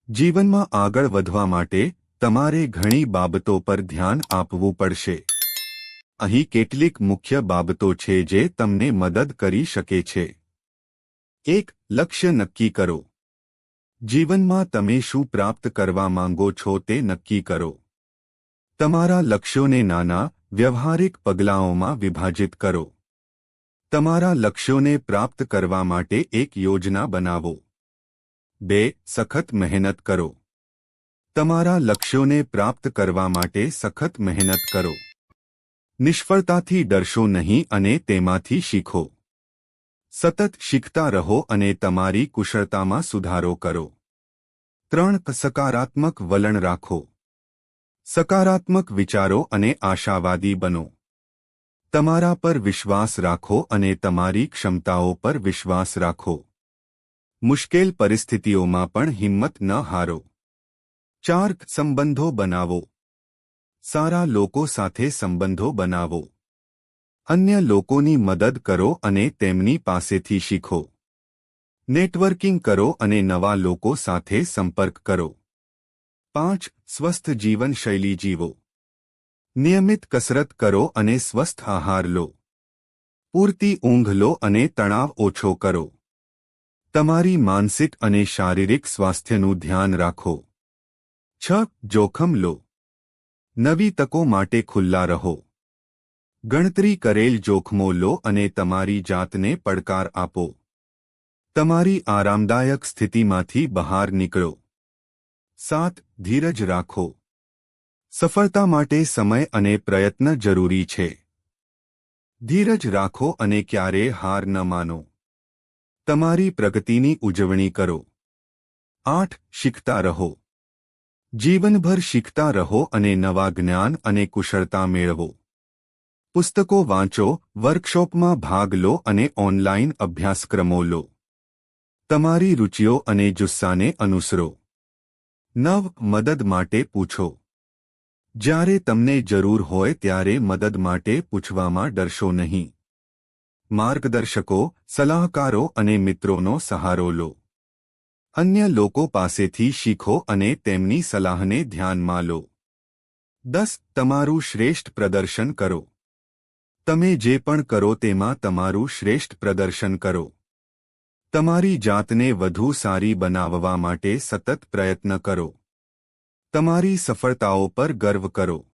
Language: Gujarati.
જીવનમાં આગળ વધવા માટે તમારે ઘણી બાબતો પર ધ્યાન આપવું પડશે. અહીં કેટલીક મુખ્ય બાબતો છે જે તમને મદદ કરી શકે છે. 1. લક્ષ્ય નક્કી કરો. જીવનમાં તમે શું પ્રાપ્ત કરવા માંગો છો તે નક્કી કરો. તમારા લક્ષ્યોને નાના, વ્યવહારિક પગલાઓમાં વિભાજિત કરો. તમારા લક્ષ્યોને પ્રાપ્ત કરવા માટે એક યોજના બનાવો. 2. સખત મહેનત કરો. તમારા લક્ષ્યોને પ્રાપ્ત કરવા માટે સખત મહેનત કરો. નિષ્ફળતાથી ડરશો નહીં અને તેમાંથી શીખો. સતત શીખતા રહો અને તમારી કુશળતામાં સુધારો કરો. 3. સકારાત્મક વલણ રાખો. સકારાત્મક વિચારો અને આશાવાદી બનો. તમારા પર વિશ્વાસ રાખો અને તમારી ક્ષમતાઓ પર વિશ્વાસ રાખો. મુશ્કેલ પરિસ્થિતિઓમાં પણ હિંમત ન હારો. 4. સંબંધો બનાવો. સારા લોકો સાથે સંબંધો બનાવો. અન્ય લોકોની મદદ કરો અને તેમની પાસેથી શીખો. નેટવર્કિંગ કરો અને નવા લોકો સાથે સંપર્ક કરો. 5. સ્વસ્થ જીવનશૈલી જીવો. નિયમિત કસરત કરો અને સ્વસ્થ આહાર લો. પૂરતી ઊંઘ લો અને તણાવ ઓછો કરો. તમારી માનસિક અને શારીરિક સ્વાસ્થ્યનું ધ્યાન રાખો. 6. જોખમ લો. નવી તકો માટે ખુલ્લા રહો. ગણતરી કરેલ જોખમો લો અને તમારી જાતને પડકાર આપો. તમારી આરામદાયક સ્થિતિમાંથી બહાર નીકળો. 7. ધીરજ રાખો. સફળતા માટે સમય અને પ્રયત્ન જરૂરી છે. ધીરજ રાખો અને ક્યારેય હાર ન માનો. તમારી પ્રગતિની ઉજવણી કરો. 8. શીખતા રહો. જીવનભર શીખતા રહો અને નવા જ્ઞાન અને કુશળતા મેળવો. પુસ્તકો વાંચો, વર્કશોપમાં ભાગ લો અને ઓનલાઈન અભ્યાસક્રમો લો. તમારી રુચિઓ અને જુસ્સાને અનુસરો. 9. મદદ માટે પૂછો. જ્યારે તમને જરૂર હોય ત્યારે મદદ માટે પૂછવામાં ડરશો નહીં. માર્ગદર્શકો, સલાહકારો અને મિત્રોનો સહારો લો. અન્ય લોકો પાસેથી શીખો અને તેમની સલાહને ધ્યાનમાં લો. 10. તમારું શ્રેષ્ઠ પ્રદર્શન કરો. તમે જે પણ કરો તેમાં તમારું શ્રેષ્ઠ પ્રદર્શન કરો. તમારી જાતને વધુ સારી બનાવવા માટે સતત પ્રયત્ન કરો. તમારી સફળતાઓ પર ગર્વ કરો.